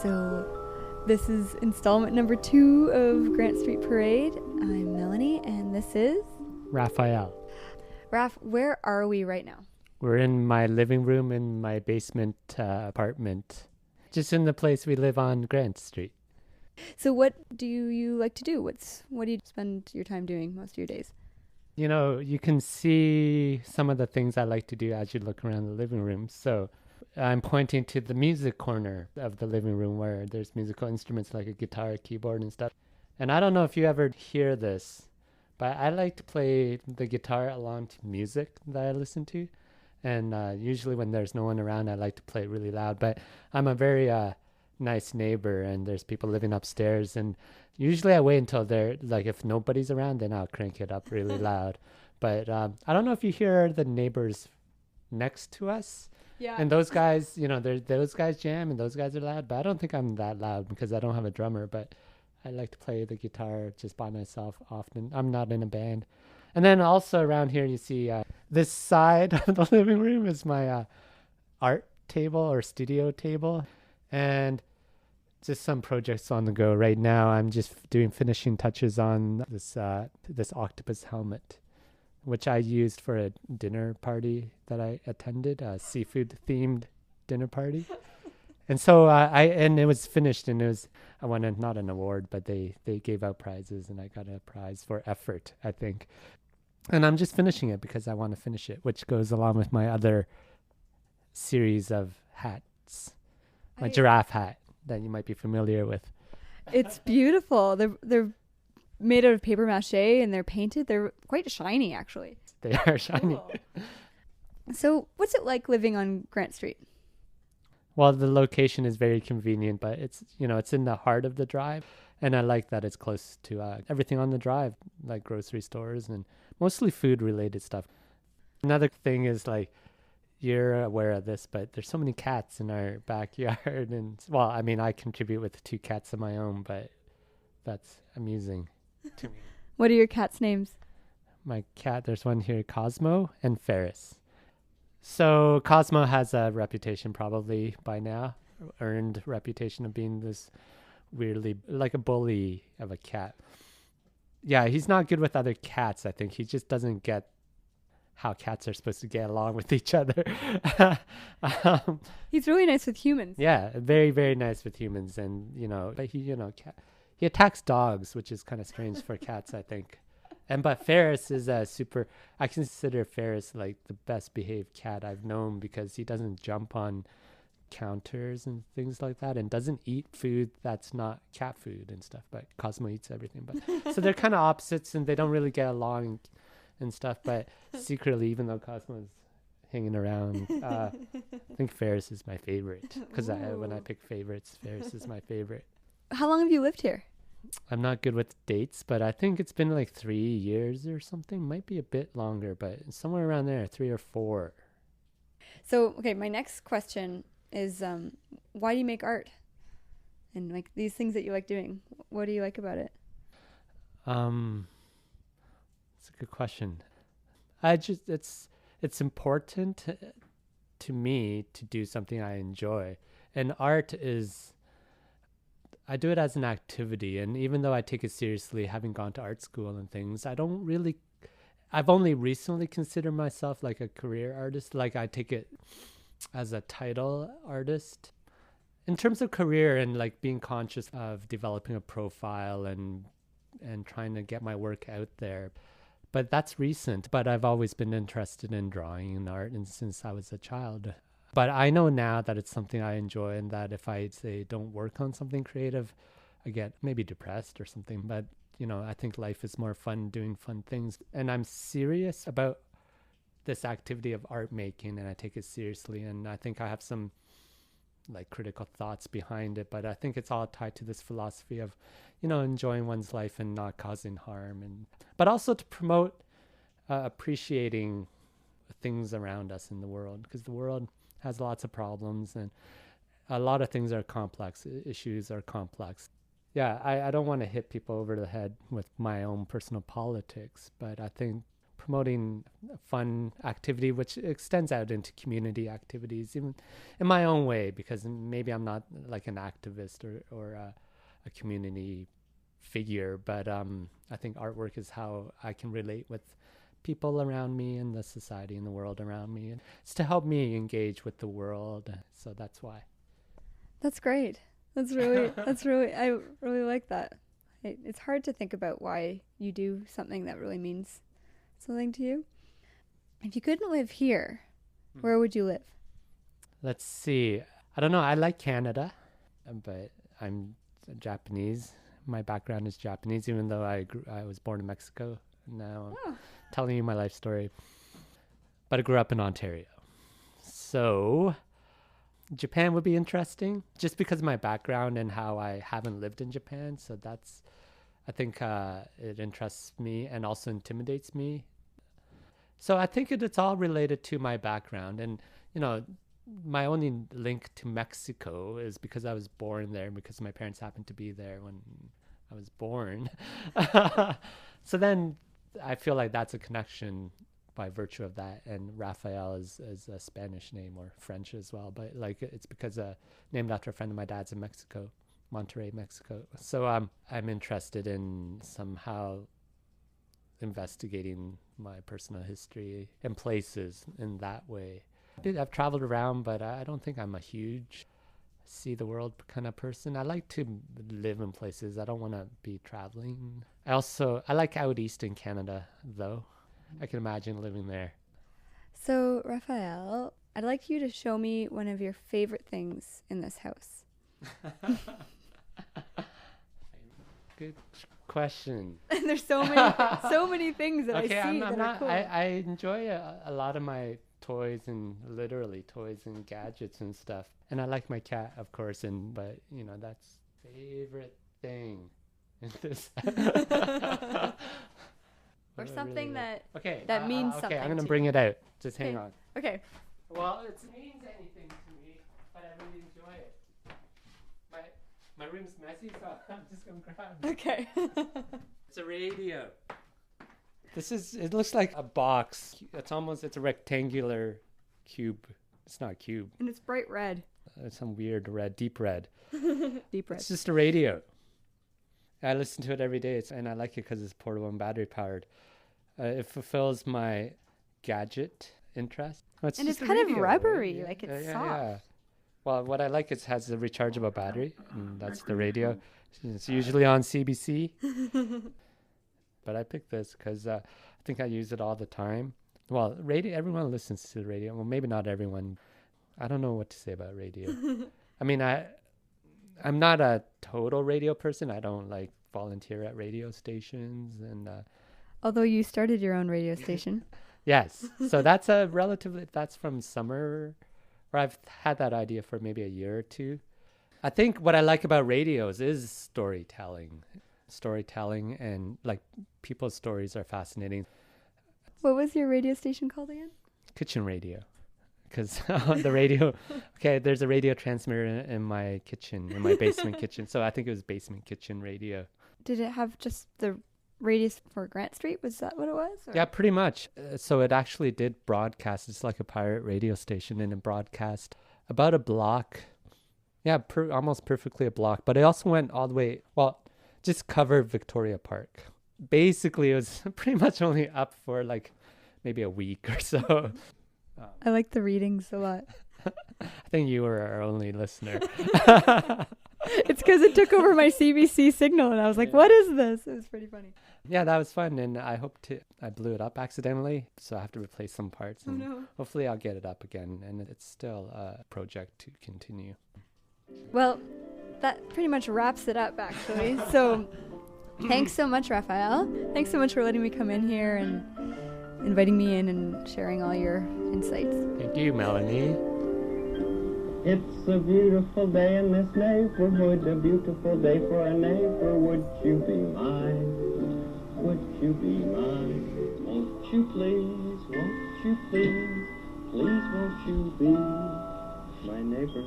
So this is installment number 2 of Grant Street Parade. I'm Melanie, and this is... Rafael. Raf, where are we right now? We're in my living room in my basement apartment, just in the place we live on Grant Street. So what do you like to do? What do you spend your time doing most of your days? You know, you can see some of the things I like to do as you look around the living room. So I'm pointing to the music corner of the living room where there's musical instruments like a guitar, keyboard, and stuff. And I don't know if you ever hear this, but I like to play the guitar along to music that I listen to. And usually when there's no one around, I like to play it really loud. But I'm a very nice neighbor, and there's people living upstairs. And usually I wait until they're, like, if nobody's around, then I'll crank it up really loud. But I don't know if you hear the neighbors next to us. Yeah. And those guys, you know, those guys jam and those guys are loud. But I don't think I'm that loud because I don't have a drummer. But I like to play the guitar just by myself often. I'm not in a band. And then also around here, you see this side of the living room is my art table or studio table. And just some projects on the go right now. I'm just doing finishing touches on this octopus helmet, which I used for a dinner party that I attended, a seafood-themed dinner party. And so and it was finished, and I won not an award, but they gave out prizes, and I got a prize for effort, I think. And I'm just finishing it because I want to finish it, which goes along with my other series of hats, my giraffe hat that you might be familiar with. It's beautiful. They're made out of paper mache, and they're painted. They're quite shiny, actually. They are shiny. Cool. So what's it like living on Grant Street? Well, the location is very convenient, but it's in the heart of the drive. And I like that it's close to everything on the drive, like grocery stores and mostly food-related stuff. Another thing is, like, you're aware of this, but there's so many cats in our backyard. And, well, I mean, I contribute with 2 cats of my own, but that's amusing to me. What are your cats' names? My cat, there's one here, Cosmo and Ferris. So Cosmo has a reputation probably by now, earned reputation of being this weirdly, like a bully of a cat. Yeah, he's not good with other cats, I think. He just doesn't get how cats are supposed to get along with each other. He's really nice with humans. Yeah, very, very nice with humans. And, but he attacks dogs, which is kind of strange for cats, I think. But Ferris is I consider Ferris like the best behaved cat I've known because he doesn't jump on counters and things like that and doesn't eat food that's not cat food and stuff. But Cosmo eats everything. But so they're kind of opposites and they don't really get along and stuff. But secretly, even though Cosmo's hanging around, I think Ferris is my favorite because when I pick favorites, Ferris is my favorite. How long have you lived here? I'm not good with dates, but I think it's been like 3 years or something. Might be a bit longer, but somewhere around there, 3 or 4. So, okay, my next question is, why do you make art? And like these things that you like doing, what do you like about it? It's a good question. It's important to me to do something I enjoy, and art is. I do it as an activity, and even though I take it seriously, having gone to art school and things, I've only recently considered myself like a career artist. Like I take it as a title artist. In terms of career and like being conscious of developing a profile and trying to get my work out there. But that's recent, but I've always been interested in drawing and art and since I was a child. But I know now that it's something I enjoy and that if I say don't work on something creative, I get maybe depressed or something. But, I think life is more fun doing fun things. And I'm serious about this activity of art making and I take it seriously. And I think I have some like critical thoughts behind it. But I think it's all tied to this philosophy of, enjoying one's life and not causing harm. But also to promote appreciating things around us in the world because the world has lots of problems and a lot of things are complex. Issues are complex. Yeah, I don't want to hit people over the head with my own personal politics, but I think promoting fun activity, which extends out into community activities, even in my own way, because maybe I'm not like an activist or a community figure, but I think artwork is how I can relate with people around me and the society and the world around me. And it's to help me engage with the world. So that's why. That's great. I really like that. It's hard to think about why you do something that really means something to you. If you couldn't live here, where would you live? Let's see. I don't know. I like Canada, but I'm Japanese. My background is Japanese, even though I was born in Mexico. Now I'm telling you my life story. But I grew up in Ontario. So Japan would be interesting just because of my background and how I haven't lived in Japan. So I think it interests me and also intimidates me. So I think it's all related to my background. And, my only link to Mexico is because I was born there, because my parents happened to be there when I was born. So then I feel like that's a connection by virtue of that. And Rafael is a Spanish name, or French as well. But like it's because named after a friend of my dad's in Mexico, Monterrey, Mexico. So I'm interested in somehow investigating my personal history and places in that way. I've traveled around, but I don't think I'm a huge see the world kind of person. I like to live in places. I don't want to be traveling. I like out east in Canada, though. I can imagine living there. So, Rafael, I'd like you to show me one of your favorite things in this house. Good question. And there's so many things that I see that are cool. I enjoy a lot of my toys and gadgets and stuff. And I like my cat, of course, but that's favorite thing in this. Or something really that means something. Okay, I'm going to bring it out. Just hang on. Okay. Well, it means anything to me, but I really enjoy it. My room's messy, so I'm just going to grab it. Okay. It's a radio. It looks like a box. It's a rectangular cube. It's not a cube. And it's bright red. It's some weird red, deep red. Deep red. It's just a radio. I listen to it every day, and I like it because it's portable and battery powered. It fulfills my gadget interest. It's kind of rubbery, like it's soft. Yeah. Well, what I like is it has a rechargeable battery, and that's the radio. It's usually on CBC. But I picked this because I think I use it all the time. Well, radio. Everyone listens to the radio. Well, maybe not everyone. I don't know what to say about radio. I mean, I'm not a total radio person. I don't like volunteer at radio stations, and although you started your own radio station. Yes. So that's that's from summer, or I've had that idea for maybe a year or two. I think what I like about radios is storytelling, and like people's stories are fascinating. What was your radio station called again? Kitchen radio. Because the radio, there's a radio transmitter in my kitchen, in my basement kitchen. So I think it was basement kitchen radio. Did it have just the radius for Grant Street? Was that what it was? Or? Yeah, pretty much. So it actually did broadcast. It's like a pirate radio station, and it broadcast about a block. Yeah, almost perfectly a block. But it also went all the way, just covered Victoria Park. Basically, it was pretty much only up for like maybe a week or so. I like the readings a lot. I think you were our only listener. It's because it took over my CBC signal, and I was like, what is this? It was pretty funny. Yeah, that was fun, and I blew it up accidentally, so I have to replace some parts, and hopefully I'll get it up again, and it's still a project to continue. Well, that pretty much wraps it up, actually. So thanks so much, Rafael. Thanks so much for letting me come in here and inviting me in and sharing all your insights. Thank you, Melanie. It's a beautiful day in this neighborhood, a beautiful day for a neighbor. Would you be mine? Would you be mine? Won't you please, please won't you be my neighbor?